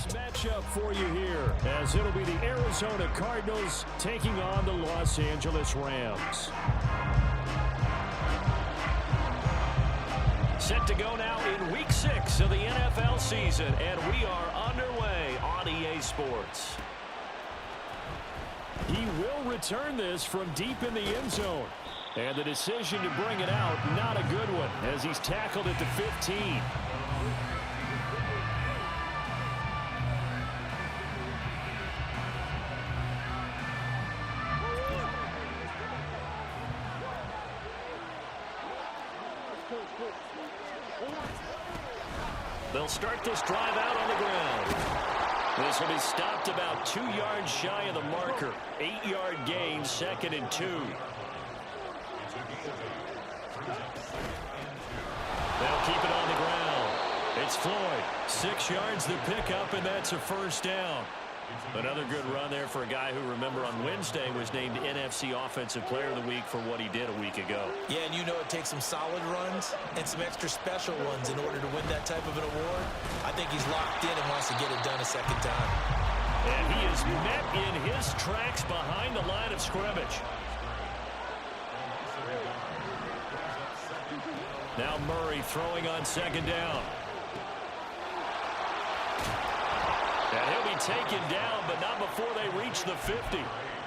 Matchup for you here, as it'll be the Arizona Cardinals taking on the Los Angeles Rams. Set to go now in Week 6 of the NFL season, and we are underway on EA Sports. He will return this from deep in the end zone. And the decision to bring it out, not a good one, as he's tackled at the 15. They'll start this drive out on the ground. This will be stopped about 2 yards shy of the marker. 8-yard gain, 2nd and 2. They'll keep it on the ground. It's Floyd. 6 yards the pickup, and that's a first down. Another good run there for a guy who, remember, on Wednesday was named NFC Offensive Player of the Week for what he did a week ago. Yeah, and you know it takes some solid runs and some extra special ones in order to win that type of an award. I think he's locked in and wants to get it done a second time. And he is met in his tracks behind the line of scrimmage. Now Murray throwing on 2nd down. And he'll be taken down, but not before they reach the 50.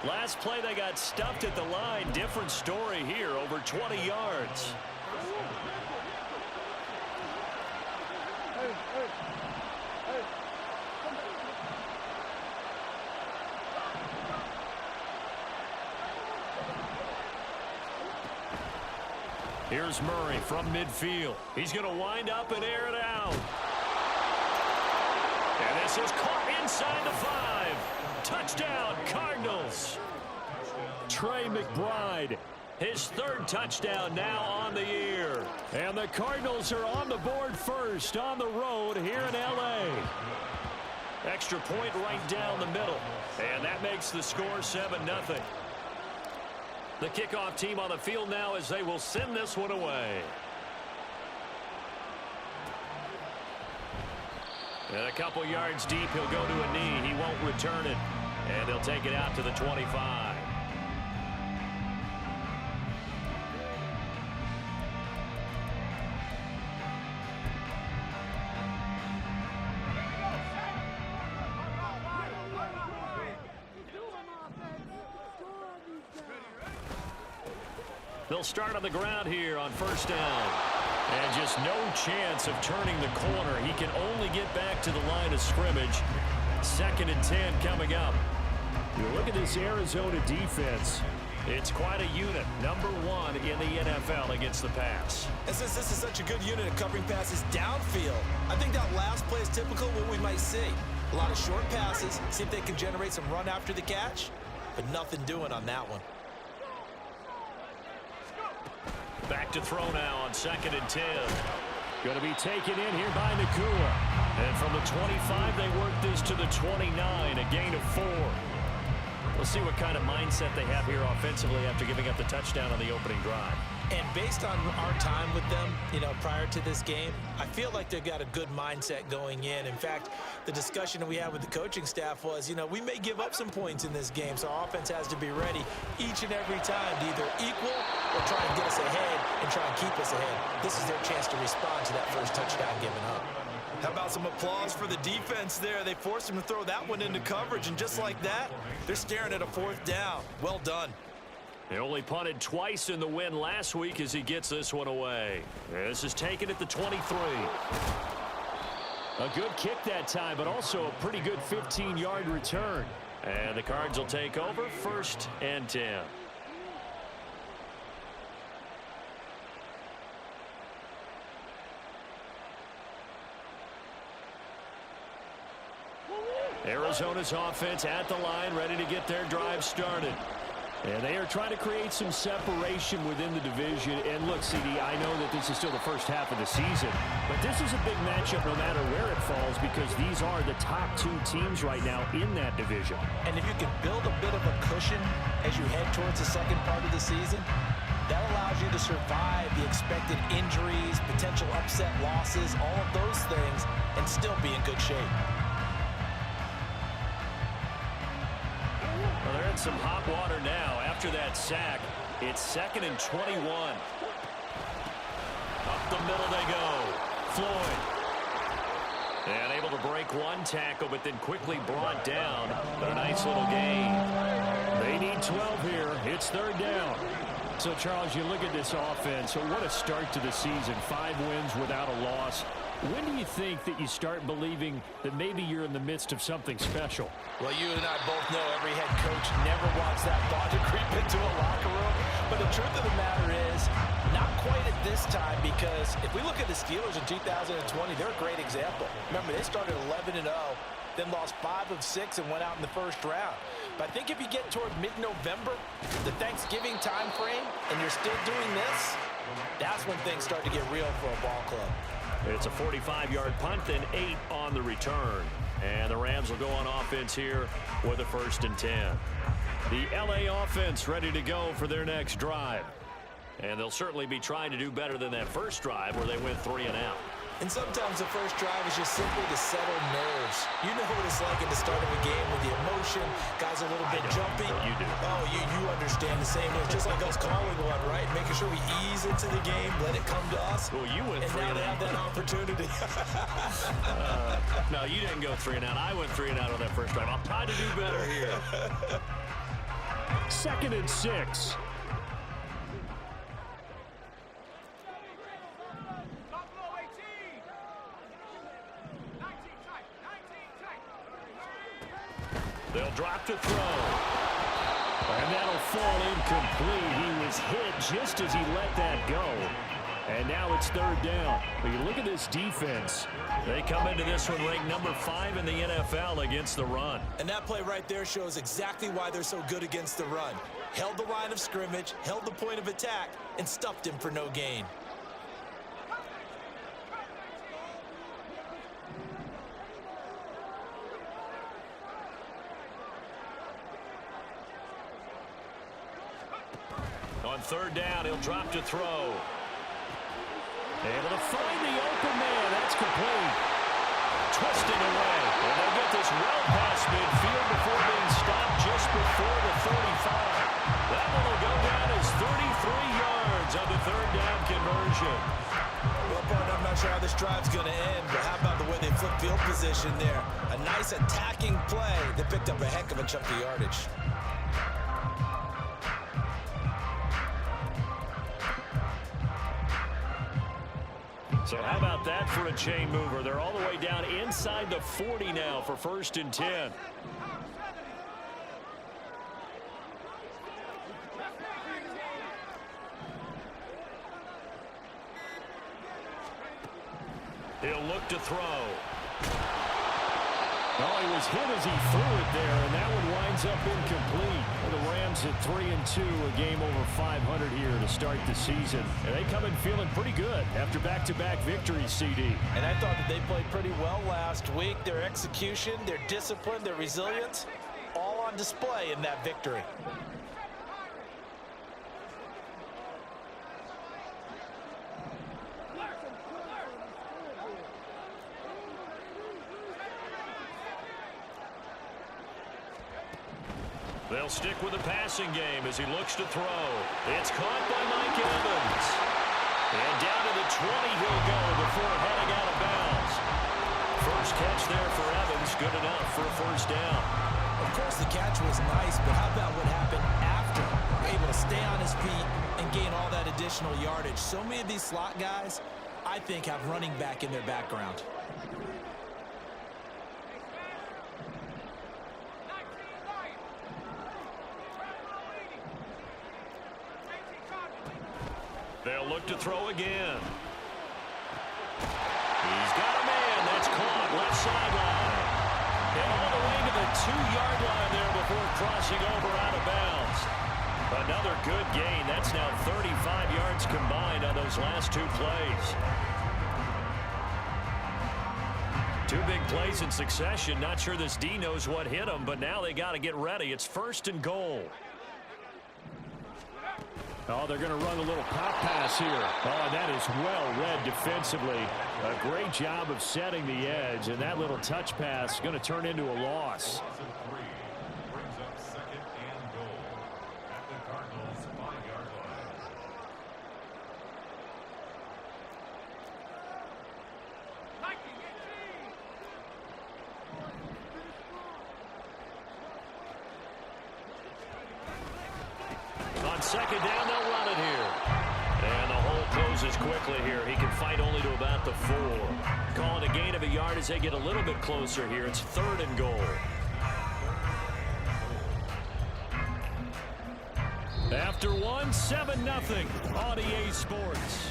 Last play they got stuffed at the line. Different story here, over 20 yards. Here's Murray from midfield. He's going to wind up and air it out. And this is caught inside the 5. Touchdown, Cardinals. Trey McBride, his 3rd touchdown now on the year. And the Cardinals are on the board first on the road here in L.A. Extra point right down the middle. And that makes the score 7-0. The kickoff team on the field now as they will send this one away. And a couple yards deep, he'll go to a knee. He won't return it. And he'll take it out to the 25. They'll start on the ground here on 1st down. And just no chance of turning the corner. He can only get back to the line of scrimmage. 2nd and 10 coming up. You look at this Arizona defense. It's quite a unit. Number 1 in the NFL against the pass. And since this is such a good unit of covering passes downfield, I think that last play is typical of what we might see. A lot of short passes, see if they can generate some run after the catch, but nothing doing on that one. Back to throw now on 2nd and 10. Going to be taken in here by Nacua. And from the 25, they work this to the 29, a gain of 4. We'll see what kind of mindset they have here offensively after giving up the touchdown on the opening drive. And based on our time with them, prior to this game, I feel like they've got a good mindset going in. In fact, the discussion that we had with the coaching staff was, we may give up some points in this game, so our offense has to be ready each and every time to either equal or try and get us ahead and try and keep us ahead. This is their chance to respond to that first touchdown given up. How about some applause for the defense there? They forced him to throw that one into coverage, and just like that, they're staring at a 4th down. Well done. He only punted twice in the win last week as he gets this one away. This is taken at the 23. A good kick that time, but also a pretty good 15-yard return. And the Cards will take over 1st and 10. Arizona's offense at the line, ready to get their drive started. And they are trying to create some separation within the division. And look, CD, I know that this is still the first half of the season, but this is a big matchup no matter where it falls because these are the top 2 teams right now in that division. And if you can build a bit of a cushion as you head towards the second part of the season, that allows you to survive the expected injuries, potential upset losses, all of those things, and still be in good shape. some hot water now after that sack. It's 2nd and 21. Up the middle they go. Floyd. And able to break one tackle, but then quickly brought down. But a nice little gain. They need 12 here. It's 3rd down. So, Charles, you look at this offense. So what a start to the season. 5 wins without a loss. When do you think that you start believing that maybe you're in the midst of something special? Well, you and I both know every head coach never wants that thought to creep into a locker room. But the truth of the matter is, not quite at this time, because if we look at the Steelers in 2020, they're a great example. Remember, they started 11-0, then lost 5 of 6 and went out in the first round. But I think if you get toward mid-November, the Thanksgiving time frame, and you're still doing this, that's when things start to get real for a ball club. It's a 45-yard punt, then 8 on the return. And the Rams will go on offense here with a 1st and 10. The L.A. offense ready to go for their next drive. And they'll certainly be trying to do better than that first drive where they went 3 and out. And sometimes the first drive is just simply to settle nerves. You know what it's like at the start of a game with the emotion. Guys are a little bit jumpy. You do. Oh, you understand the same. It's just like us calling one, right? Making sure we ease into the game, let it come to us. Well, you went 3 and and now they out. have that opportunity. No, you didn't go 3 and out. I went 3 and out on that first drive. I'll try to do better here. 2nd and 6. They'll drop to throw. And that'll fall incomplete. He was hit just as he let that go. And now it's 3rd down. But you look at this defense. They come into this one ranked number 5 in the NFL against the run. And that play right there shows exactly why they're so good against the run. Held the line of scrimmage, held the point of attack, and stuffed him for no gain. On 3rd down, he'll drop to throw. Able to find the open man. That's complete. Twisting away. And they'll get this well past midfield before being stopped just before the 35. That one will go down as 33 yards on the 3rd down conversion. Well, partner, I'm not sure how this drive's going to end, but how about the way they flip field position there? A nice attacking play that picked up a heck of a chunk of yardage. So how about that for a chain mover? They're all the way down inside the 40 now for 1st and 10. He'll look to throw. Oh, he was hit as he threw it there, and that one winds up incomplete. The Rams at 3-2, a game over 500 here to start the season. And they come in feeling pretty good after back-to-back victories, CD. And I thought that they played pretty well last week. Their execution, their discipline, their resilience, all on display in that victory. They'll stick with the passing game as he looks to throw. It's caught by Mike Evans. And down to the 20 he'll go before heading out of bounds. First catch there for Evans. Good enough for a 1st down. Of course, the catch was nice, but how about what happened after? Able to stay on his feet and gain all that additional yardage. So many of these slot guys, I think, have running back in their background. They'll look to throw again. He's got a man. That's caught. Left sideline. And all the way to the 2-yard line there before crossing over out of bounds. Another good gain. That's now 35 yards combined on those last 2 plays. 2 big plays in succession. Not sure this D knows what hit him, but now they got to get ready. It's 1st and goal. Oh, they're going to run a little pop pass here. Oh, and that is well read defensively. A great job of setting the edge, and that little touch pass is going to turn into a loss. second down, they'll run it here. And the hole closes quickly here. He can fight only to about the 4. Calling a gain of a yard as they get a little bit closer here. It's 3rd and goal. After one, 7-0 on EA Sports.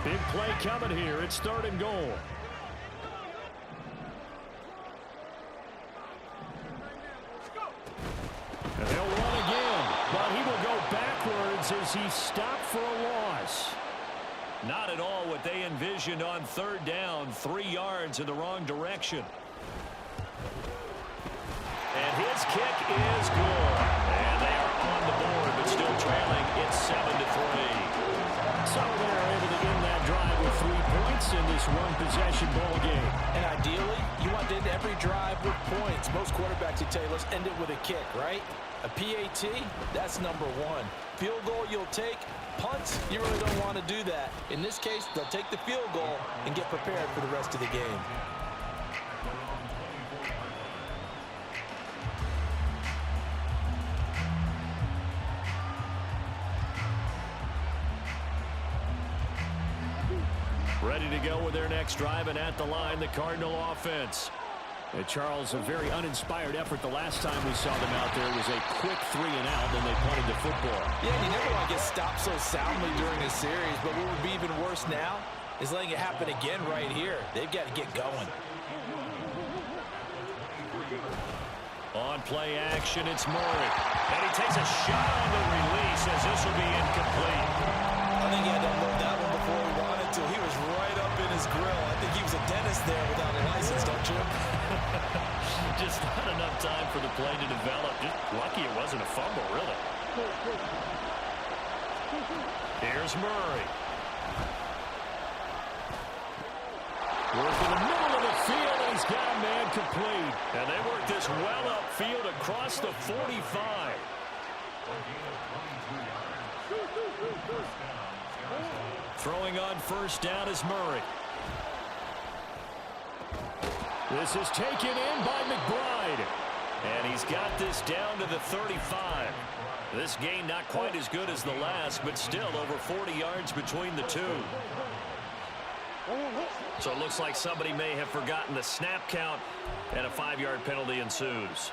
Big play coming here. It's 3rd and goal. And they'll run again, but he will go backwards as he stopped for a loss. Not at all what they envisioned on 3rd down. 3 yards in the wrong direction. And his kick is good. And they are on the board, but still trailing. It's 7-3. So they're able to end that drive with 3 points in this one-possession ball game. And ideally, you want to end every drive with points. Most quarterbacks would tell you, let's end it with a kick, right? A PAT, that's number 1. Field goal you'll take. Punts, you really don't want to do that. In this case, they'll take the field goal and get prepared for the rest of the game. Ready to go with their next drive, and at the line, the Cardinal offense. And Charles, a very uninspired effort the last time we saw them out there. It was a quick 3 and out, then they punted the football. Yeah, you never want to get stopped so soundly during a series, but what would be even worse now is letting it happen again right here. They've got to get going. On play action, it's Murray. And he takes a shot on the release as this will be incomplete. I think he had to unload that one before he wanted to. He was right up in his grill. I think he was a dentist there without a license, don't you? Just not enough time for the play to develop. Just lucky it wasn't a fumble, really. Here's Murray. Work in the middle of the field, and he's got a man complete. And they work this well upfield across the 45. Throwing on 1st down is Murray. This is taken in by McBride. And he's got this down to the 35. This gain not quite as good as the last, but still over 40 yards between the two. So it looks like somebody may have forgotten the snap count, and a 5-yard penalty ensues.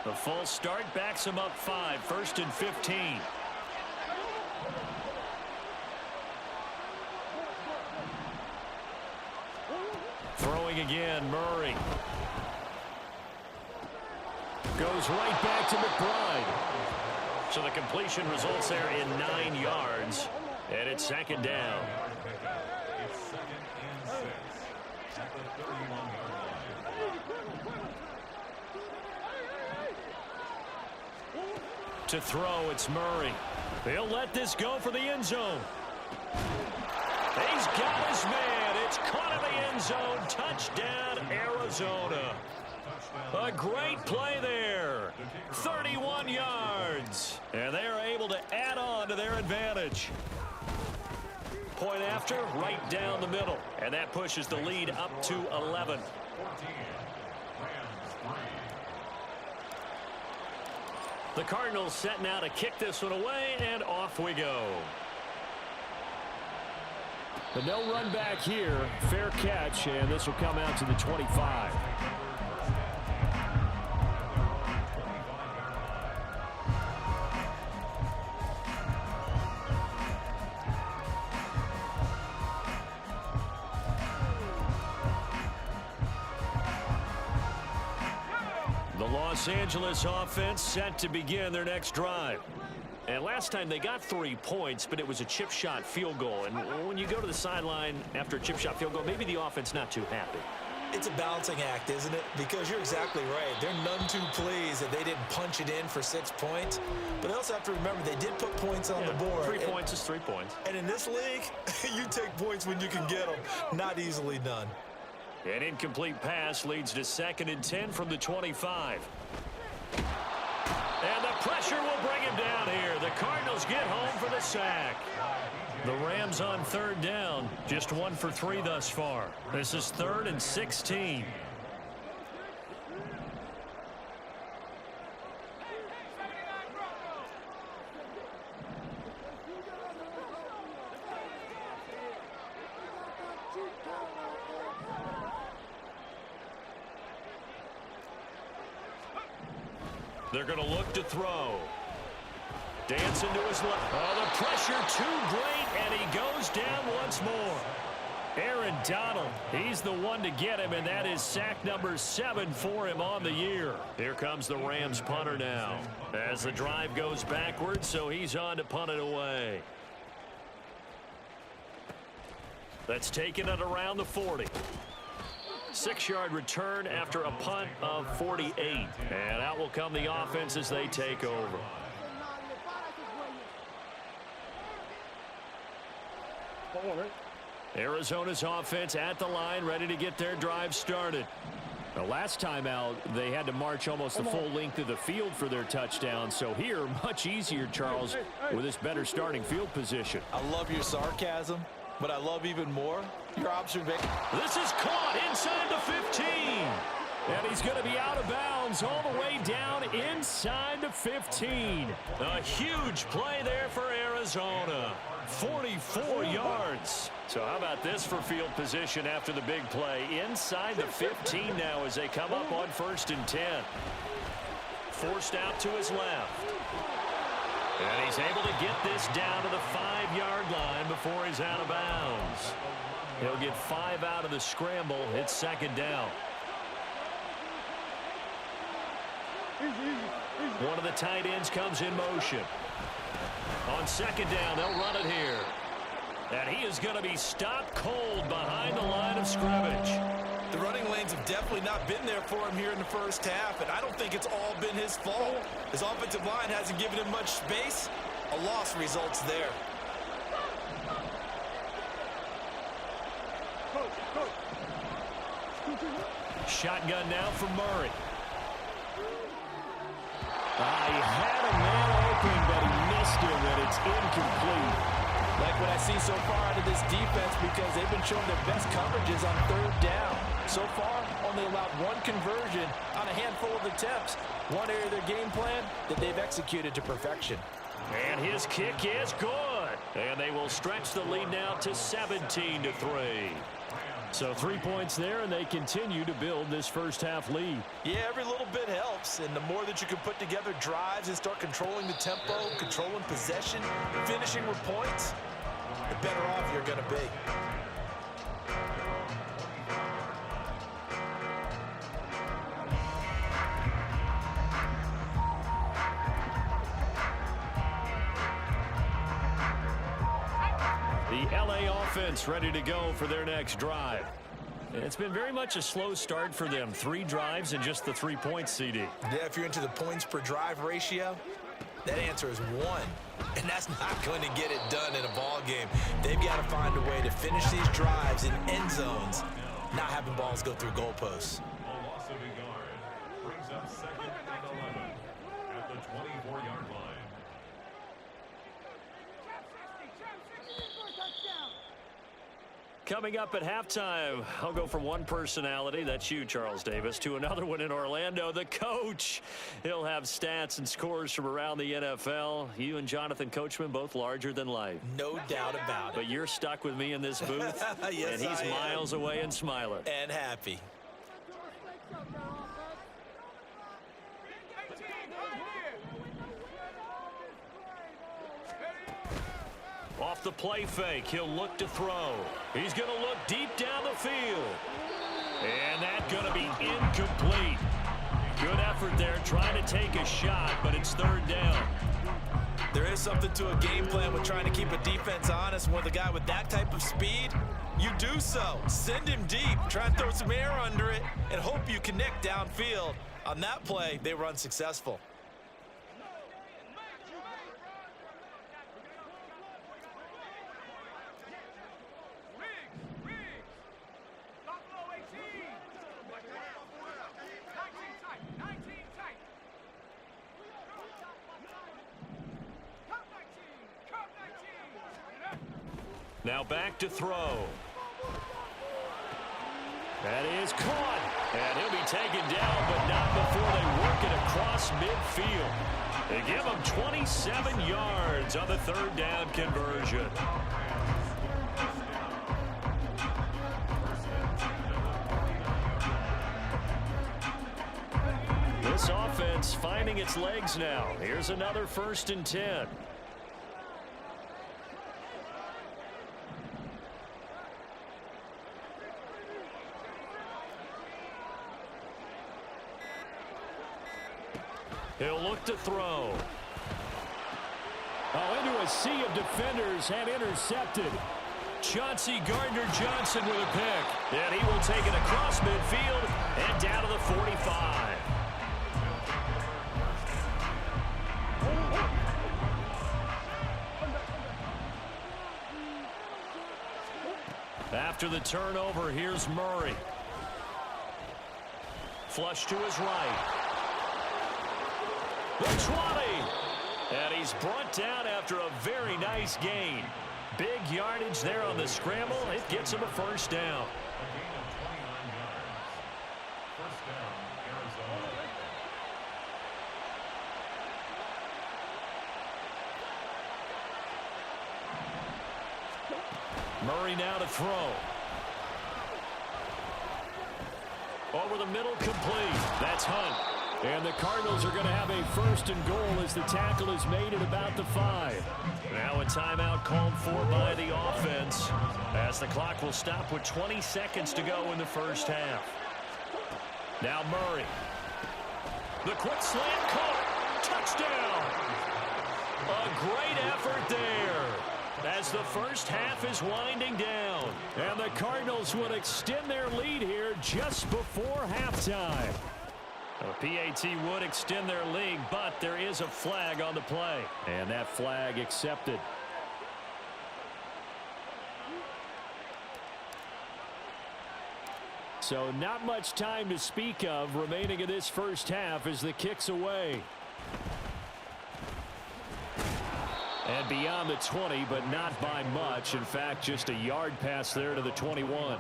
The full start backs him up 5, 1st and 15. Throwing again, Murray. Goes right back to McBride. So the completion results there in 9 yards, and it's 2nd down. To throw, it's Murray. They'll let this go for the end zone. He's got his man. It's caught in the end zone. Touchdown, Arizona. A great play there. 31 yards. And they are able to add on to their advantage. Point after, right down the middle. And that pushes the lead up to 11. The Cardinals setting out to kick this one away, and off we go. But no run back here. Fair catch, and this will come out to the 25. The Los Angeles offense set to begin their next drive. And last time they got 3 points, but it was a chip shot field goal. And when you go to the sideline after a chip shot field goal, maybe the offense not too happy. It's a balancing act, isn't it? Because you're exactly right. They're none too pleased that they didn't punch it in for 6 points. But they also have to remember they did put points on the board. 3 points is 3 points. And in this league, you take points when you can get them. Not easily done. An incomplete pass leads to 2nd and 10 from the 25. Pressure will bring him down here. The Cardinals get home for the sack. The Rams on third down, just 1 for 3 thus far. This is 3rd and 16. They're going to look to throw. Dancing to his left. Oh, the pressure too great, and he goes down once more. Aaron Donald, he's the one to get him, and that is sack number 7 for him on the year. Here comes the Rams punter now as the drive goes backwards, so he's on to punt it away. That's taken it around the 40. 6-yard return after a punt of 48. And out will come the offense as they take over. Arizona's offense at the line, ready to get their drive started. The last time out, they had to march almost the full length of the field for their touchdown. So here, much easier, Charles, with this better starting field position. I love your sarcasm, but I love even more your observation. This is caught inside the 15. And he's going to be out of bounds all the way down inside the 15. A huge play there for Arizona. 44 yards. So how about this for field position after the big play? Inside the 15 now as they come up on 1st and 10. Forced out to his left. And he's able to get this down to the 5-yard line before he's out of bounds. He'll get 5 out of the scramble. It's 2nd down. One of the tight ends comes in motion. On 2nd down, they'll run it here. And he is going to be stopped cold behind the line of scrimmage. The running lanes have definitely not been there for him here in the first half, and I don't think it's all been his fault. His offensive line hasn't given him much space. A loss results there. Shotgun now for Murray. He had a man open, but he missed him, and it's incomplete. Like what I see so far out of this defense, because they've been showing their best coverages on 3rd down. So far, only allowed 1 conversion on a handful of attempts. One area of their game plan that they've executed to perfection. And his kick is good. And they will stretch the lead now to 17-3. So 3 points there, and they continue to build this first half lead. Yeah, every little bit helps, and the more that you can put together drives and start controlling the tempo, controlling possession, finishing with points, the better off you're going to be. The LA offense ready to go for their next drive. It's been very much a slow start for them. 3 drives and just the 3 points, CD. Yeah, if you're into the points per drive ratio, that answer is 1. And that's not going to get it done in a ball game. They've got to find a way to finish these drives in end zones, not having balls go through goalposts. Brings up 2nd and 11 at the 24-yard line. Coming up at halftime, I'll go from one personality, that's you, Charles Davis, to another one in Orlando, the coach. He'll have stats and scores from around the NFL. You and Jonathan Coachman, both larger than life. No doubt about it. But you're stuck with me in this booth, yes, and he's miles away and smiling. And happy. Off the play fake, he'll look to throw. He's going to look deep down the field. And that's going to be incomplete. Good effort there trying to take a shot, but it's 3rd down. There is something to a game plan with trying to keep a defense honest. With a guy with that type of speed, you do so. Send him deep, try and throw some air under it, and hope you connect downfield. On that play, they were unsuccessful. Now back to throw. That is caught. And he'll be taken down, but not before they work it across midfield. They give him 27 yards on the third down conversion. This offense finding its legs now. Here's another 1st and 10. He'll look to throw. Oh, into a sea of defenders and intercepted. Chauncey Gardner-Johnson with a pick. And he will take it across midfield and down to the 45. After the turnover, here's Murray. Flush to his right. The 20. And he's brought down after a very nice gain. Big yardage there on the scramble. It gets him a 1st down. A gain of 29 yards. First down, Arizona. Murray now to throw. Over the middle, complete. That's Hunt. And the Cardinals are going to have a 1st and goal as the tackle is made at about the 5. Now a timeout called for by the offense as the clock will stop with 20 seconds to go in the first half. Now Murray. The quick slant caught. Touchdown. A great effort there as the first half is winding down. And the Cardinals will extend their lead here just before halftime. The PAT would extend their lead, but there is a flag on the play. And that flag accepted. So not much time to speak of remaining in this first half as the kick's away. And beyond the 20, but not by much. In fact, just a yard pass there to the 21.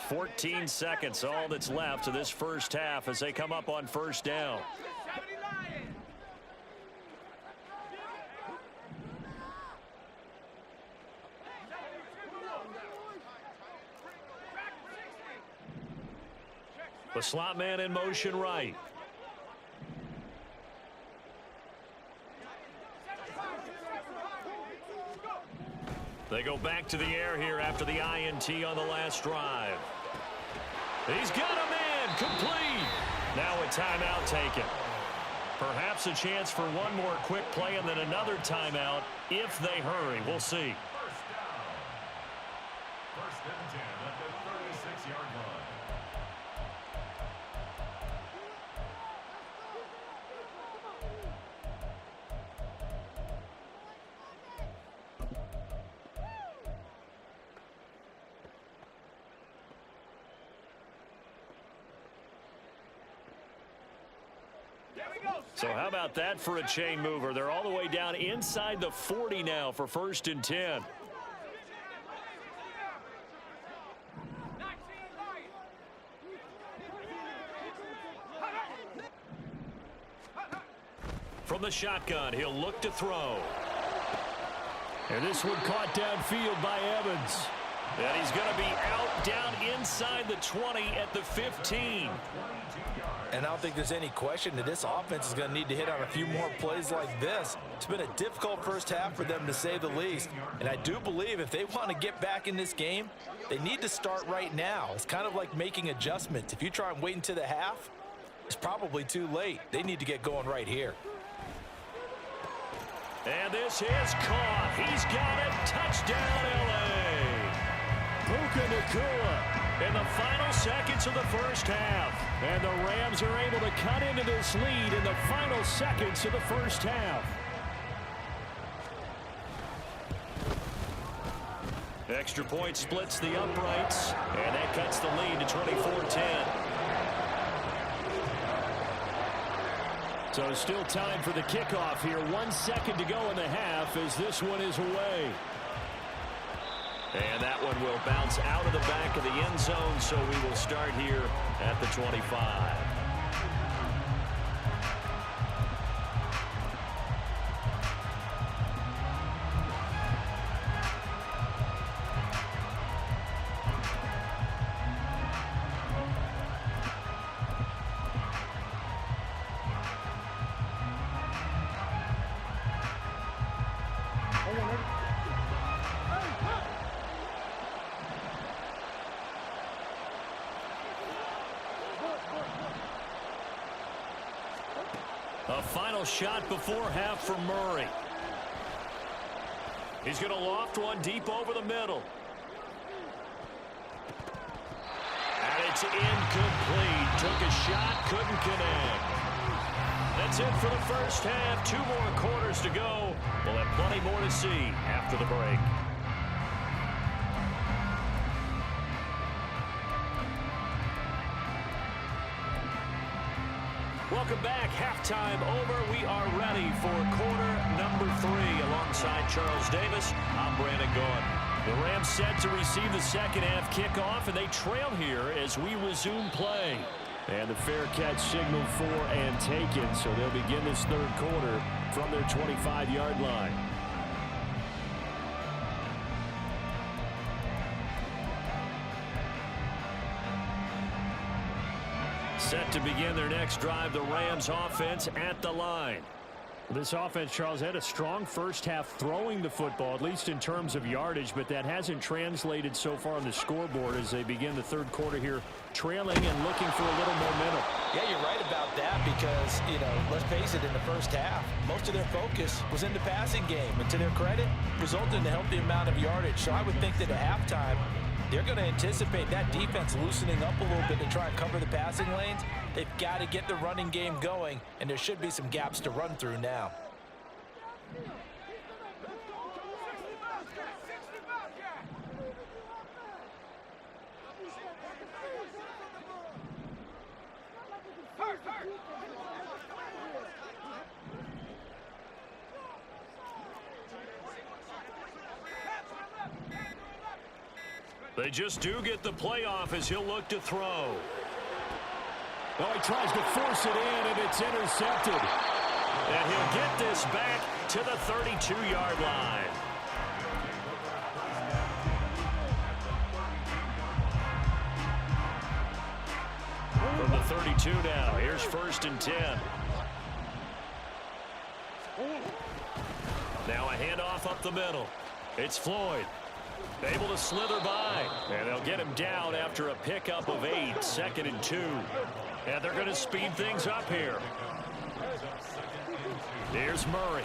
14 seconds, all that's left of this first half as they come up on 1st down. The slot man in motion right. They go back to the air here after the INT on the last drive. He's got a man complete. Now a timeout taken. Perhaps a chance for one more quick play and then another timeout if they hurry. We'll see. First down. 1st and 10 at the 36-yard line. So how about that for a chain mover? They're all the way down inside the 40 now for 1st and 10. From the shotgun, he'll look to throw. And this one caught downfield by Evans. And he's going to be out down inside the 20 at the 15. And I don't think there's any question that this offense is going to need to hit on a few more plays like this. It's been a difficult first half for them, to say the least. And I do believe if they want to get back in this game, they need to start right now. It's kind of like making adjustments. If you try and wait until the half, it's probably too late. They need to get going right here. And this is caught. He's got it. Touchdown, L.A. Puka Nacua in the final seconds of the first half. And the Rams are able to cut into this lead in the final seconds of the first half. Extra point splits the uprights, and that cuts the lead to 24-10. So still time for the kickoff here. 1 second to go in the half as this one is away. And that one will bounce out of the back of the end zone, so we will start here at the 25. A final shot before half for Murray. He's going to loft one deep over the middle. And it's incomplete. Took a shot, couldn't connect. That's it for the first half. 2 more quarters to go. We'll have plenty more to see after the break. Welcome back. Halftime over. We are ready for quarter number 3. Alongside Charles Davis, I'm Brandon Gaudin. The Rams set to receive the second half kickoff, and they trail here as we resume play. And the fair catch signaled for and taken, so they'll begin this third quarter from their 25-yard line. Set to begin their next drive, the Rams offense at the line. This offense, Charles, had a strong first half throwing the football, at least in terms of yardage, but that hasn't translated so far on the scoreboard as they begin the third quarter here, trailing and looking for a little momentum. Yeah, you're right about that because, let's face it, in the first half, most of their focus was in the passing game. And to their credit, resulted in a healthy amount of yardage. So I would think that at halftime, they're going to anticipate that defense loosening up a little bit to try and cover the passing lanes. They've got to get the running game going, and there should be some gaps to run through now. They just do get the play off as he'll look to throw. Oh, he tries to force it in, and it's intercepted. And he'll get this back to the 32-yard line. From the 32 now, here's 1st and 10. Now a handoff up the middle. It's Floyd. Able to slither by. And they'll get him down after a pickup of 8. 2nd and 2. And they're going to speed things up here. Here's Murray.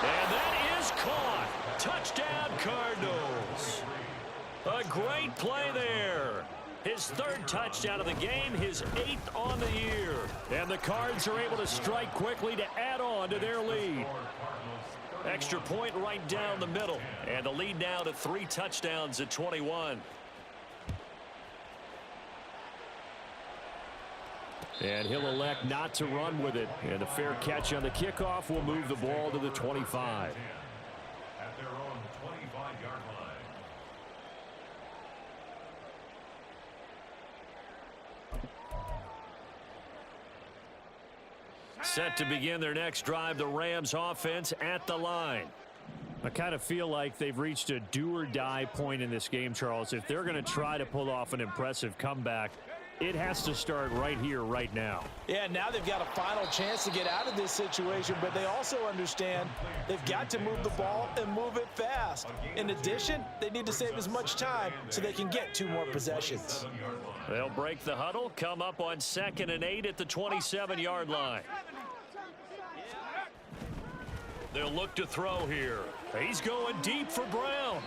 And that is caught. Touchdown, Cardinals. A great play there. His 3rd touchdown of the game, his 8th on the year. And the Cards are able to strike quickly to add on to their lead. Extra point right down the middle. And the lead now to 3 touchdowns at 21. And he'll elect not to run with it. And a fair catch on the kickoff will move the ball to the 25. At their own 25-yard line. Set to begin their next drive, the Rams offense at the line. I kind of feel like they've reached a do-or-die point in this game, Charles. If they're going to try to pull off an impressive comeback, it has to start right here, right now. Yeah, now they've got a final chance to get out of this situation, but they also understand they've got to move the ball and move it fast. In addition, they need to save as much time so they can get 2 more possessions. They'll break the huddle, come up on 2nd and 8 at the 27-yard line. They'll look to throw here. He's going deep for Brown.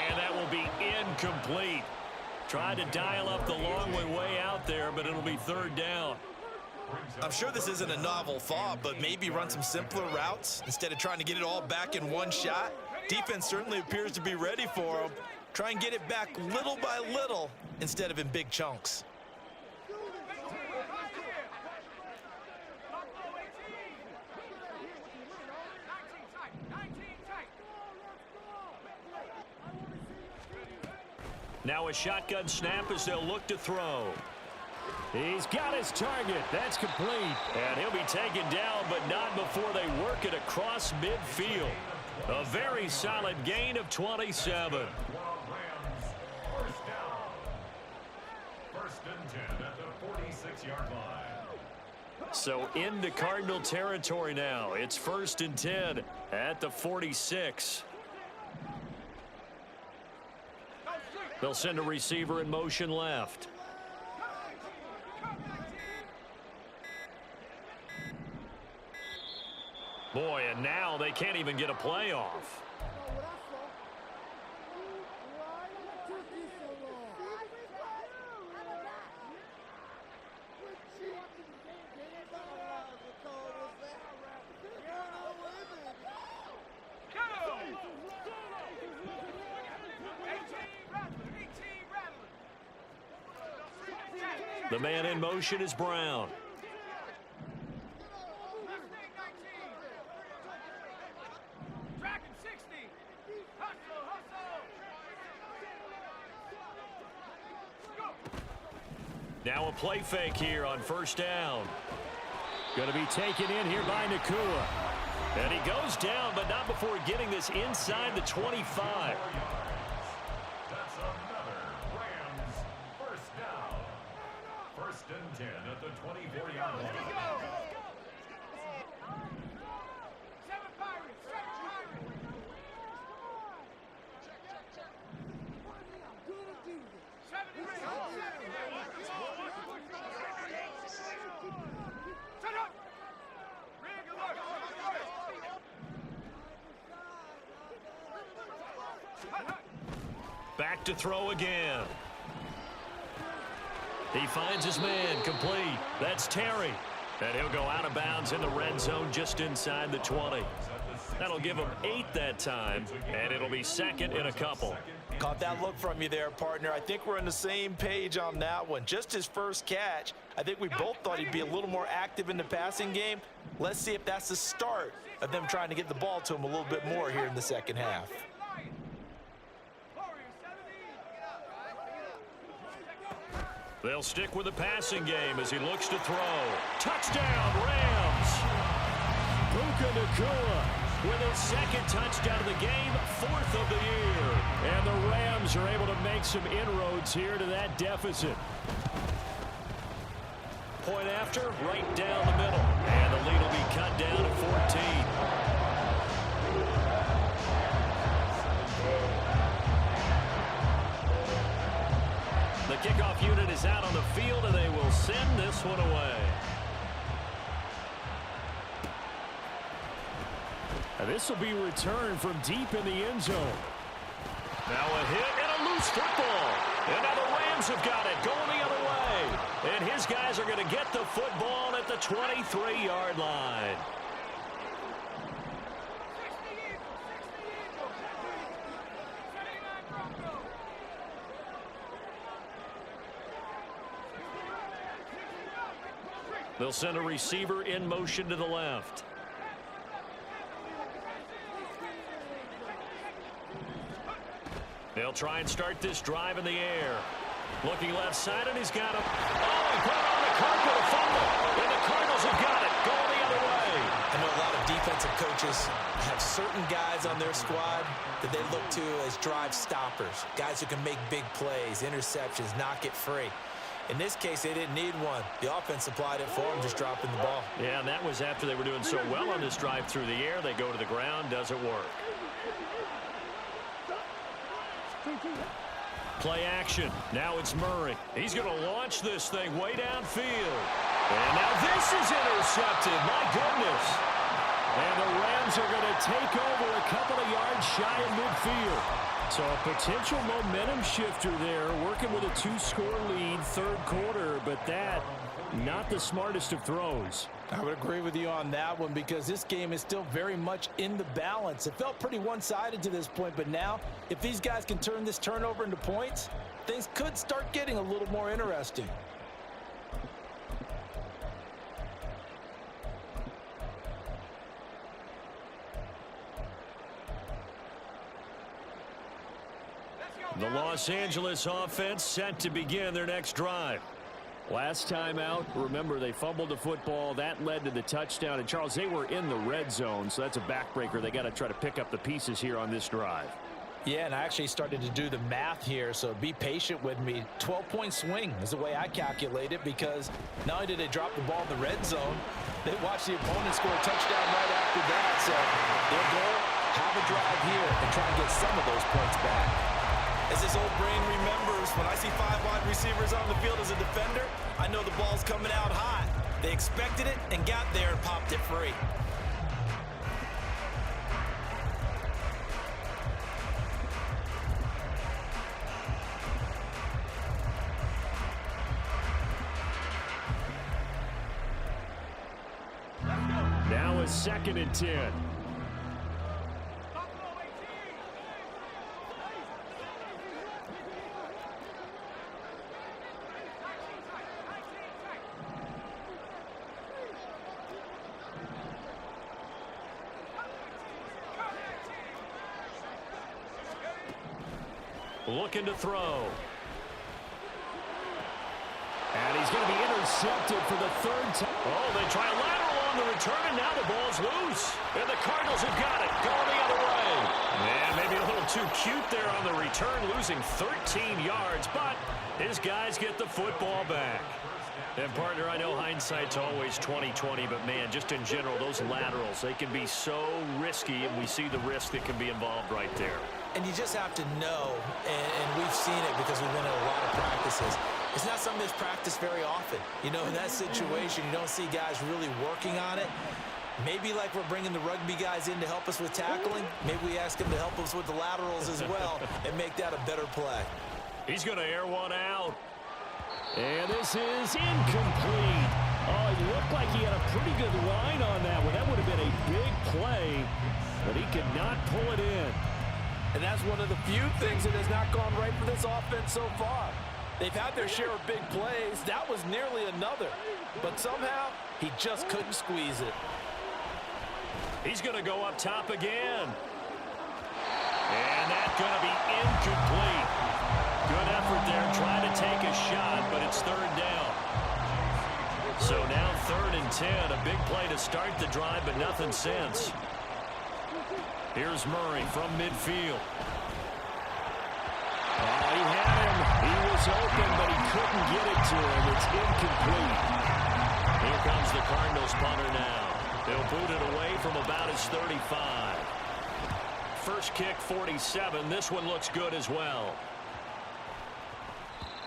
And that will be incomplete. Tried to dial up the long way out there, but it'll be 3rd down. I'm sure this isn't a novel thought, but maybe run some simpler routes instead of trying to get it all back in one shot. Defense certainly appears to be ready for them. Try and get it back little by little instead of in big chunks. Now a shotgun snap as they'll look to throw. He's got his target. That's complete. And he'll be taken down, but not before they work it across midfield. A very solid gain of 27. Rams, first down. First and 10 at the 46-yard line. So into Cardinal territory now. It's first and 10 at the 46. They'll send a receiver in motion left. Boy, and now they can't even get a play off. The man in motion is Brown. Now a play fake here on first down. Going to be taken in here by Nacua. And he goes down, but not before getting this inside the 25. That's another Rams first down. First and 10 at the 24-yard line. Back to throw again. He finds his man complete. That's Terry. And he'll go out of bounds in the red zone just inside the 20. That'll give him 8 that time, and it'll be second in a couple. Caught that look from you there, partner. I think we're on the same page on that one. Just his first catch. I think we both thought he'd be a little more active in the passing game. Let's see if that's the start of them trying to get the ball to him a little bit more here in the second half. They'll stick with the passing game as he looks to throw. Touchdown, Rams! Puka Nacua With his second touchdown of the game, 4th of the year. And the Rams are able to make some inroads here to that deficit. Point after, right down the middle. And the lead will be cut down to 14. The kickoff unit is out on the field, and they will send this one away. And this will be returned from deep in the end zone. Now a hit and a loose football. And now the Rams have got it going the other way. And his guys are going to get the football at the 23-yard line. They'll send a receiver in motion to the left. They'll try and start this drive in the air. Looking left side, and he's got him. Oh, he put it on the carpet, a fumble. And the Cardinals have got it, going the other way. I know a lot of defensive coaches have certain guys on their squad that they look to as drive stoppers, guys who can make big plays, interceptions, knock it free. In this case, they didn't need one. The offense supplied it for them, just dropping the ball. Yeah, and that was after they were doing so well on this drive through the air. They go to the ground, doesn't work. Play action. Now it's Murray. He's going to launch this thing way downfield. And now this is intercepted. My goodness. And the Rams are going to take over a couple of yards shy of midfield. So a potential momentum shifter there, working with a 2-score lead, third quarter, but that, not the smartest of throws. I would agree with you on that one because this game is still very much in the balance. It felt pretty one-sided to this point, but now if these guys can turn this turnover into points, things could start getting a little more interesting. The Los Angeles offense set to begin their next drive. Last time out, remember, they fumbled the football. That led to the touchdown. And, Charles, they were in the red zone, so that's a backbreaker. They got to try to pick up the pieces here on this drive. Yeah, and I actually started to do the math here, so be patient with me. 12-point swing is the way I calculate it, because not only did they drop the ball in the red zone, they watched the opponent score a touchdown right after that. So their goal, have a drive here and try and get some of those points back. As this old brain remembers, when I see 5 wide receivers on the field as a defender, I know the ball's coming out hot. They expected it and got there and popped it free. Now a 2nd and 10. Looking to throw. And he's going to be intercepted for the 3rd time. Oh, they try a lateral on the return, and now the ball's loose. And the Cardinals have got it, going the other way. And maybe a little too cute there on the return, losing 13 yards, but his guys get the football back. And, partner, I know hindsight's always 20/20, but, man, just in general, those laterals, they can be so risky, and we see the risk that can be involved right there. And you just have to know, and we've seen it because we've been at a lot of practices. It's not something that's practiced very often. You know, in that situation, you don't see guys really working on it. Maybe like we're bringing the rugby guys in to help us with tackling, maybe we ask them to help us with the laterals as well and make that a better play. He's going to air one out. And this is incomplete. Oh, it looked like he had a pretty good line on that one. That would have been a big play, but he could not pull it in. And that's one of the few things that has not gone right for this offense so far. They've had their share of big plays. That was nearly another. But somehow, he just couldn't squeeze it. He's going to go up top again. And that's going to be incomplete. Good effort there trying to take a shot, but it's 3rd down. So now 3rd and 10. A big play to start the drive, but nothing since. Here's Murray from midfield. Oh, he had him. He was open, but he couldn't get it to him. It's incomplete. Here comes the Cardinals punter now. They'll boot it away from about his 35. First kick, 47. This one looks good as well.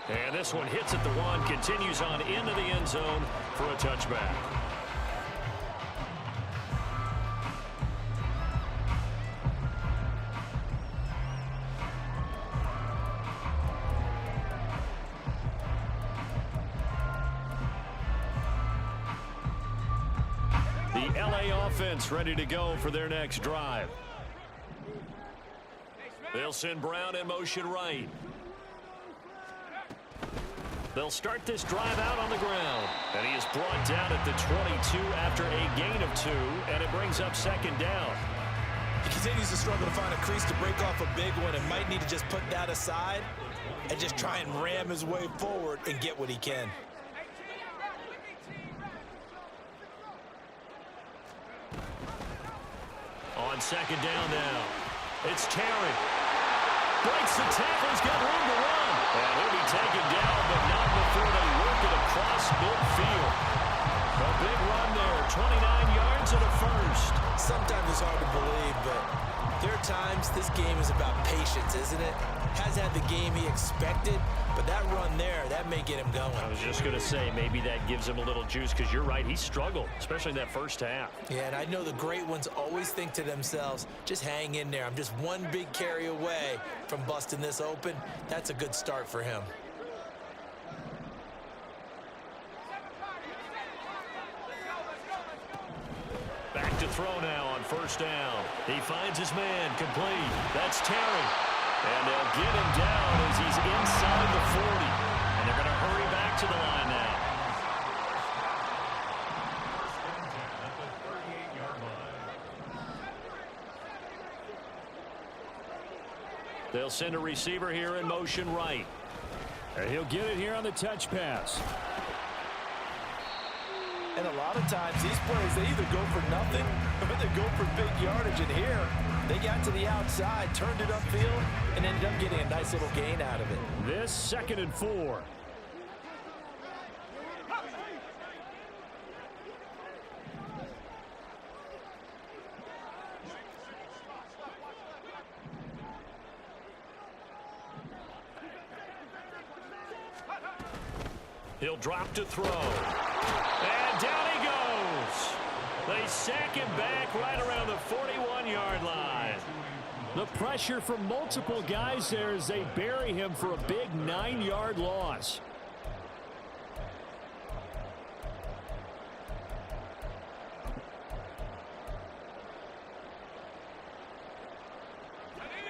And this one hits at the 1, continues on into the end zone for a touchback. The LA offense ready to go for their next drive. They'll send Brown in motion right. They'll start this drive out on the ground. And he is brought down at the 22 after a gain of 2, and it brings up 2nd down. He continues to struggle to find a crease to break off a big one and might need to just put that aside and just try and ram his way forward and get what he can. On 2nd down now. It's Terry. Breaks the tackle. He's got room to run. And he'll be taken down, but not before they work it across midfield. A big run there. 29 yards and a first. Sometimes it's hard to believe, but there are times this game is about patience, isn't it? Has had the game he expected, but that run there, that may get him going. I was just going to say, maybe that gives him a little juice, because you're right, he struggled, especially in that first half. Yeah, and I know the great ones always think to themselves, just hang in there. I'm just one big carry away from busting this open. That's a good start for him. Back to throw now on 1st down. He finds his man, complete. That's Terry. And they'll get him down as he's inside the 40. And they're going to hurry back to the line now. They'll send a receiver here in motion right. And he'll get it here on the touch pass. And a lot of times these plays, they either go for nothing or they go for big yardage. And here, they got to the outside, turned it upfield, and ended up getting a nice little gain out of it. This 2nd and 4. He'll drop to throw. And down he goes. They sack him back right around the 41-yard line. The pressure from multiple guys there as they bury him for a big 9-yard loss.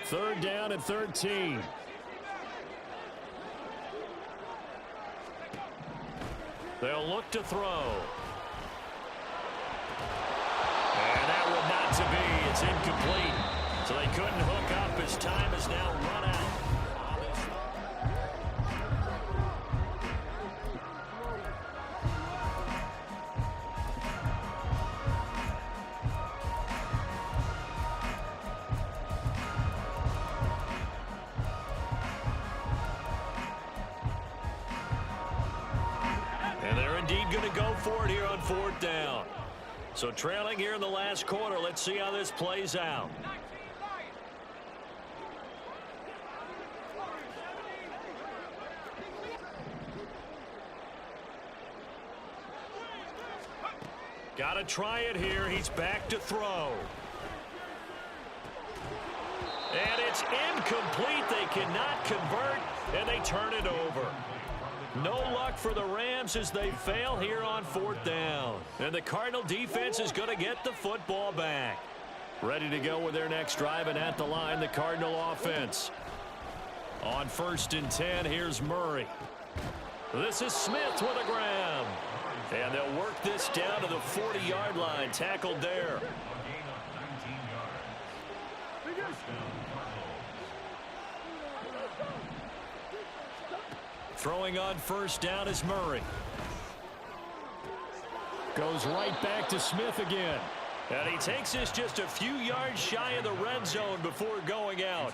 Third down and 13. They'll look to throw. And that will not to be. It's incomplete. So they couldn't hook up. His time is now run out. And they're indeed going to go for it here on 4th down. So trailing here in the last quarter. Let's see how this plays out. Got to try it here. He's back to throw. And it's incomplete. They cannot convert, and they turn it over. No luck for the Rams as they fail here on 4th down. And the Cardinal defense is going to get the football back. Ready to go with their next drive, and at the line, the Cardinal offense. On 1st and 10, here's Murray. This is Smith with a grab. And they'll work this down to the 40-yard line. Tackled there. Throwing on 1st down is Murray. Goes right back to Smith again. And he takes this just a few yards shy of the red zone before going out.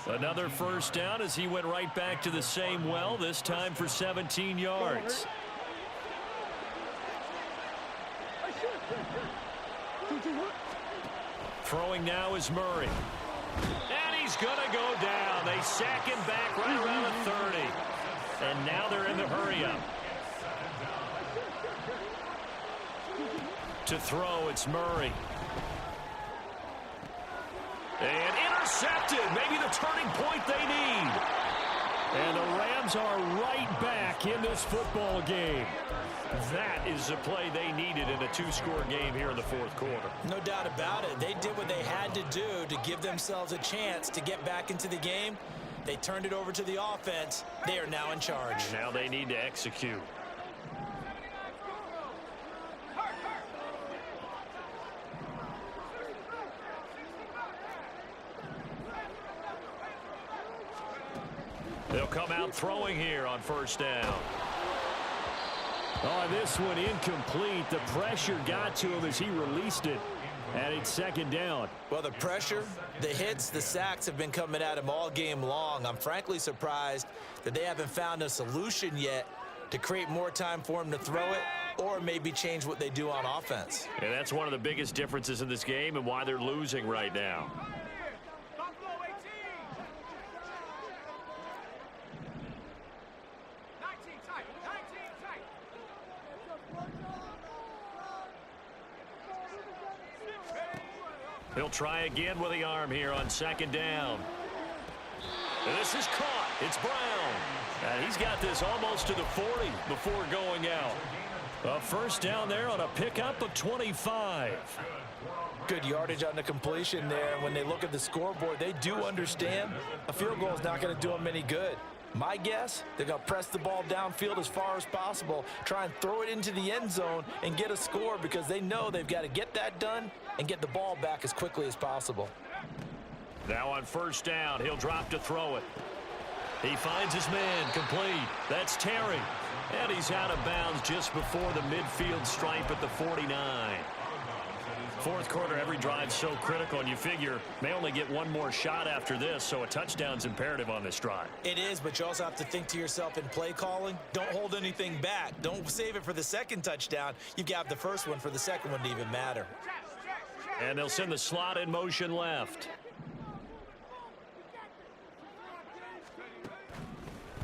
Another 1st down as he went right back to the same well, this time for 17 yards. Throwing now is Murray. And he's going to go down. They sack him back right around the 30. And now they're in the hurry-up. To throw, it's Murray. And intercepted. Maybe the turning point they need. And the Rams are right back in this football game. That is the play they needed in a 2-score game here in the 4th quarter. No doubt about it. They did what they had to do to give themselves a chance to get back into the game. They turned it over to the offense. They are now in charge. Now they need to execute. They'll come out throwing here on 1st down. Oh, this one incomplete. The pressure got to him as he released it. And it's 2nd down. Well, the pressure, the hits, the sacks have been coming at him all game long. I'm frankly surprised that they haven't found a solution yet to create more time for him to throw it or maybe change what they do on offense. And that's one of the biggest differences in this game and why they're losing right now. He'll try again with the arm here on 2nd down. And this is caught. It's Brown. And he's got this almost to the 40 before going out. A 1st down there on a pickup of 25. Good yardage on the completion there. When they look at the scoreboard, they do understand a field goal is not going to do them any good. My guess, they're going to press the ball downfield as far as possible, try and throw it into the end zone and get a score because they know they've got to get that done and get the ball back as quickly as possible. Now on first down, he'll drop to throw it. He finds his man, complete. That's Terry. And he's out of bounds just before the midfield stripe at the 49. Fourth quarter, every drive's so critical, and you figure may only get one more shot after this, so a touchdown's imperative on this drive. It is, but you also have to think to yourself in play calling, don't hold anything back. Don't save it for the second touchdown. You've got the first one for the second one to even matter. And they'll send the slot in motion left.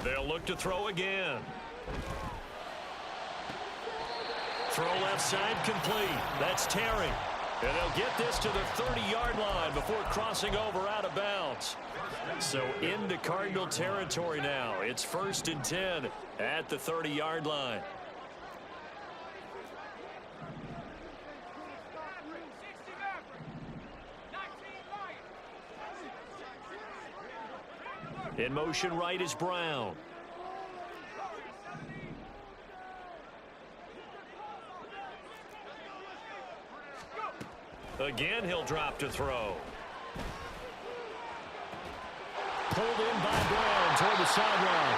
They'll look to throw again. Throw left side complete. That's Terry. And they'll get this to the 30-yard line before crossing over out of bounds. So into Cardinal territory now. It's 1st and 10 at the 30-yard line. In motion right is Brown. Again, he'll drop to throw. Pulled in by Brown toward the sideline.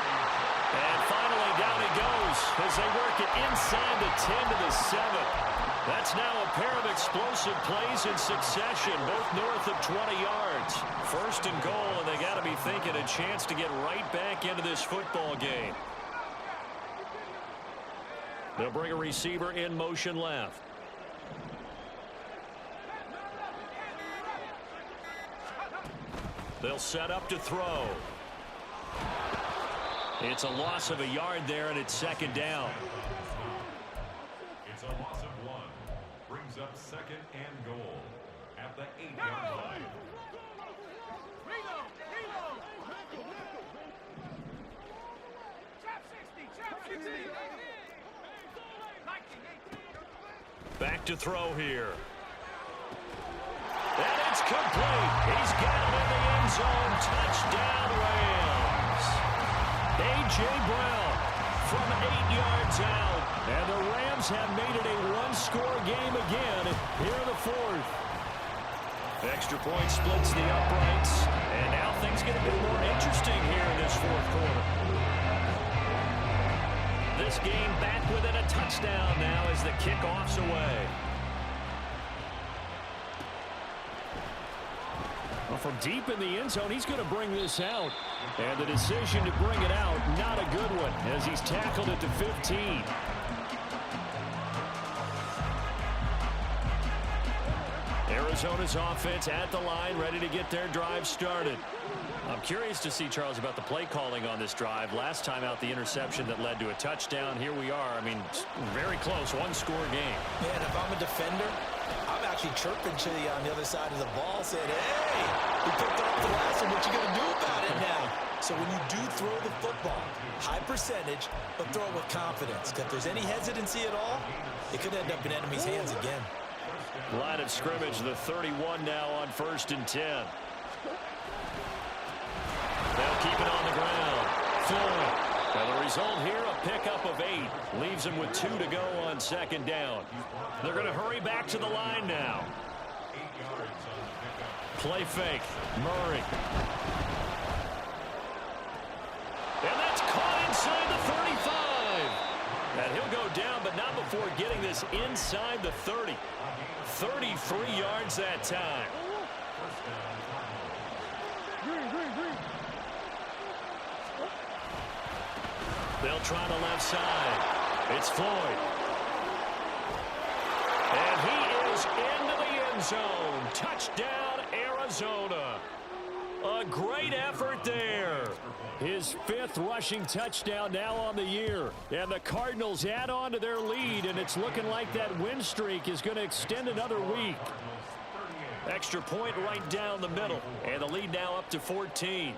And finally down he goes as they work it inside the 10 to the 7. That's now a pair of explosive plays in succession, both north of 20 yards. 1st and goal, and they got to be thinking a chance to get right back into this football game. They'll bring a receiver in motion left. They'll set up to throw. It's a loss of a yard there, and it's 2nd down. It's a loss of 1. Brings up 2nd and goal at the 8-yard line. Back to throw here. And it's complete. He's got it in the end zone. Touchdown, Rams. A.J. Brown from 8 yards out. And the Rams have made it a one-score game again here in the 4th. Extra point splits the uprights. And now things get a bit more interesting here in this 4th quarter. This game back within a touchdown now as the kickoff's away. Well, from deep in the end zone, he's going to bring this out. And the decision to bring it out, not a good one, as he's tackled at the 15. Arizona's offense at the line, ready to get their drive started. I'm curious to see, Charles, about the play calling on this drive. Last time out, the interception that led to a touchdown. Here we are. I mean, very close, one-score game. Man, if I'm a defender, I'm actually chirping to you on the other side of the ball, saying, hey, we picked up the last one. What you going to do about it now? So when you do throw the football, high percentage, but throw it with confidence. If there's any hesitancy at all, it could end up in enemy's hands again. Line of scrimmage, the 31 now on 1st and 10. They'll keep it on the ground. Floyd. And the result here, a pickup of 8. Leaves him with 2 to go on 2nd down. They're going to hurry back to the line now. Play fake. Murray. And that's caught inside the 35. And he'll go down, but not before getting this inside the 30. 33 yards that time. They'll try the left side. It's Floyd. And he is into the end zone. Touchdown, Arizona. A great effort there. His 5th rushing touchdown now on the year. And the Cardinals add on to their lead, and it's looking like that win streak is going to extend another week. Extra point right down the middle. And the lead now up to 14.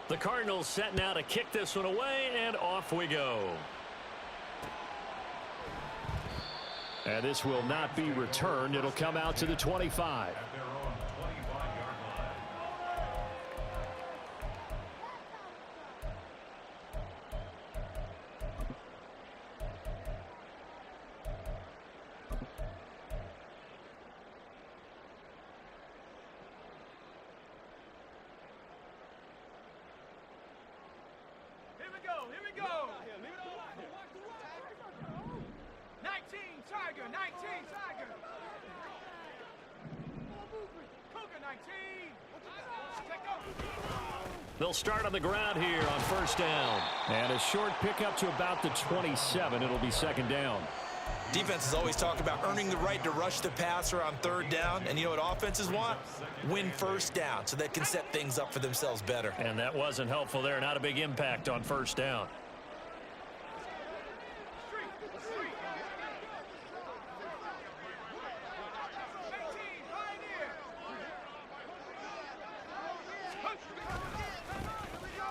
The Cardinals set now to kick this one away, and off we go. And this will not be returned. It'll come out to the 25. Here we go. 19, Tiger. 19, Tiger. Cougar 19. Check go. They'll start on the ground here on first down. And a short pickup to about the 27. It'll be second down. Defenses always talk about earning the right to rush the passer on third down. And you know what offenses want? Win first down so they can set things up for themselves better. And that wasn't helpful there. Not a big impact on first down.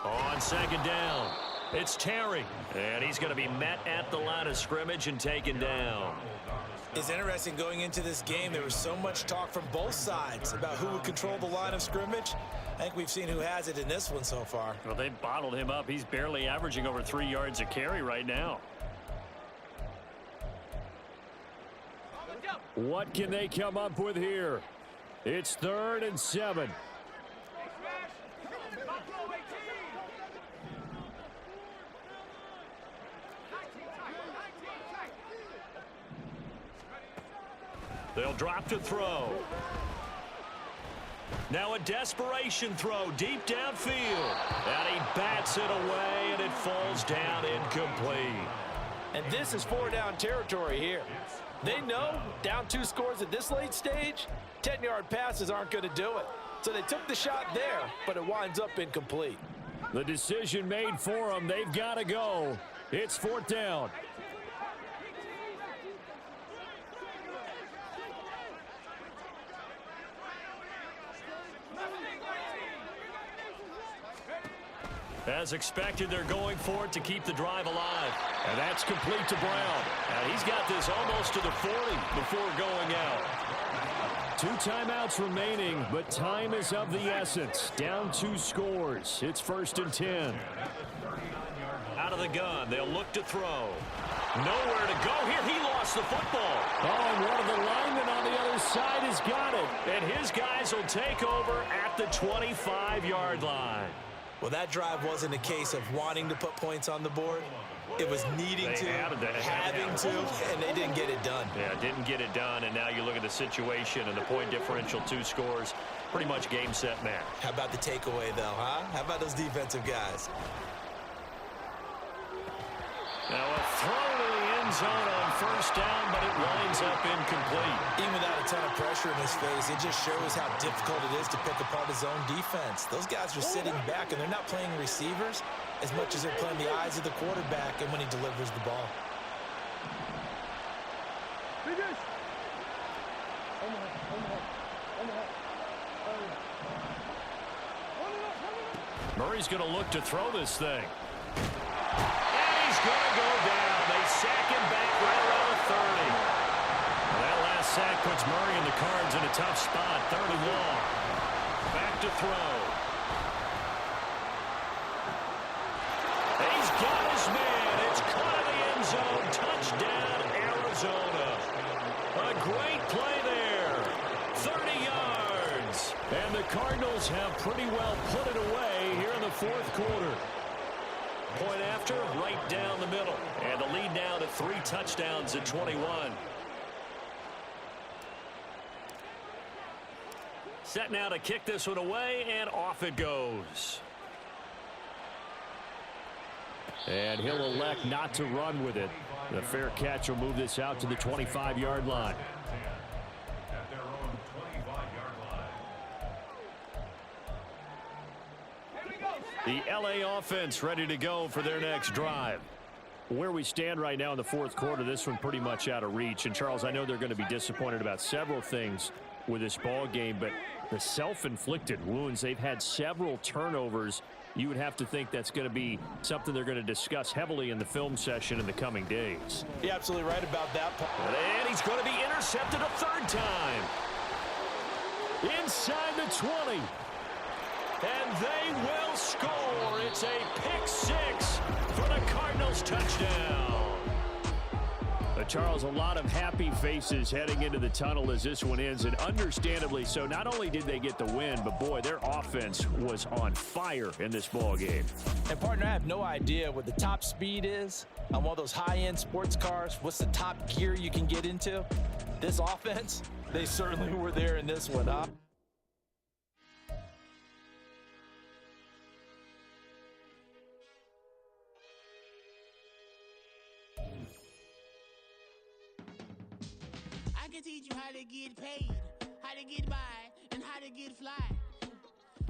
On second down, it's Terry. And he's going to be met at the line of scrimmage and taken down. It's interesting going into this game. There was so much talk from both sides about who would control the line of scrimmage. I think we've seen who has it in this one so far. Well, they bottled him up. He's barely averaging over 3 yards a carry right now. What can they come up with here? It's 3rd and 7. They'll drop to throw. Now a desperation throw deep downfield. And he bats it away, and it falls down incomplete. And this is 4-down territory here. They know down 2 scores at this late stage, 10-yard passes aren't going to do it. So they took the shot there, but it winds up incomplete. The decision made for them. They've got to go. It's 4th down. As expected, they're going for it to keep the drive alive. And that's complete to Brown. And he's got this almost to the 40 before going out. 2 timeouts remaining, but time is of the essence. Down 2 scores. It's 1st and 10. Out of the gun, they'll look to throw. Nowhere to go here. He lost the football. Oh, and one of the linemen on the other side has got it. And his guys will take over at the 25-yard line. Well, that drive wasn't a case of wanting to put points on the board. It was needing to, having to, and they didn't get it done. Yeah, didn't get it done, and now you look at the situation and the point differential, 2 scores, pretty much game, set, match. How about the takeaway, though, huh? How about those defensive guys? Now a throw to the end zone on first down, but it winds up incomplete. Even without a ton of pressure in his face, it just shows how difficult it is to pick apart his own defense. Those guys are sitting back, and they're not playing receivers as much as they're playing the eyes of the quarterback and when he delivers the ball. Murray's going to look to throw this thing. He's going to go down. They sack him back right around the 30. Well, that last sack puts Murray and the Cards in a tough spot. 3rd and long. Back to throw. He's got his man. It's caught in the end zone. Touchdown, Arizona. A great play there. 30 yards. And the Cardinals have pretty well put it away here in the 4th quarter. Point after, right down the middle. And the lead now to 3 touchdowns at 21. Set now to kick this one away, and off it goes. And he'll elect not to run with it. The fair catch will move this out to the 25-yard line. At their own 25-yard line. The LA offense ready to go for their next drive. Where we stand right now in the 4th quarter, this one pretty much out of reach. And, Charles, I know they're going to be disappointed about several things with this ball game, but the self-inflicted wounds, they've had several turnovers. You would have to think that's going to be something they're going to discuss heavily in the film session in the coming days. You're absolutely right about that. And he's going to be intercepted a 3rd time. Inside the 20. And they will score. It's a pick 6 for the Cardinals touchdown. A Charles, a lot of happy faces heading into the tunnel as this one ends, and understandably so. Not only did they get the win, but boy, their offense was on fire in this ball game. And partner, I have no idea what the top speed is on one of those high-end sports cars. What's the top gear you can get into? This offense, they certainly were there in this one, huh? I can teach you how to get paid, how to get by, and how to get fly.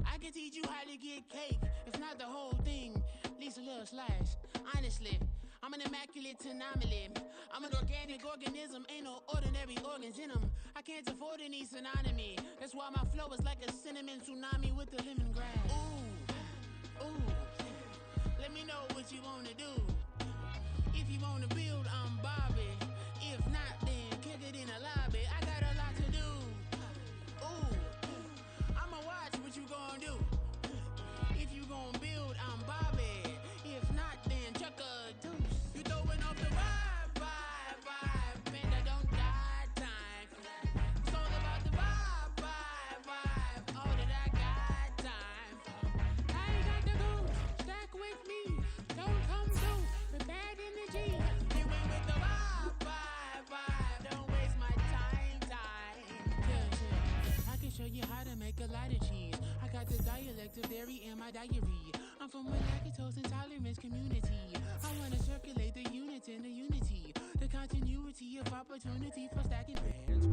I can teach you how to get cake, if not the whole thing, at least a little slice. Honestly, I'm an immaculate anomaly. I'm an organic organism, ain't no ordinary organs in them. I can't afford any synonymy. That's why my flow is like a cinnamon tsunami with the lemongrass. Ooh, ooh, let me know what you wanna do. If you wanna build, I'm Bobby. If not, then kick it in the lobby. I got a lot to do. Ooh, I'ma watch what you gon' do. If you gon' build, I'm Bobby. If not, then chuck a deuce. You throwing off the vibe. Man, I don't die time. It's all about the vibe. All that I got time. I ain't got to go. Stack with me. Don't come through with bad energy. You went with the vibe. Don't waste my time. Yeah. I can show you how to make a lot of cheese. I got the dialect of dairy in my diary. I'm from a lactose intolerance community. I wanna circulate the units in the unity, the continuity of opportunity for stacking bands.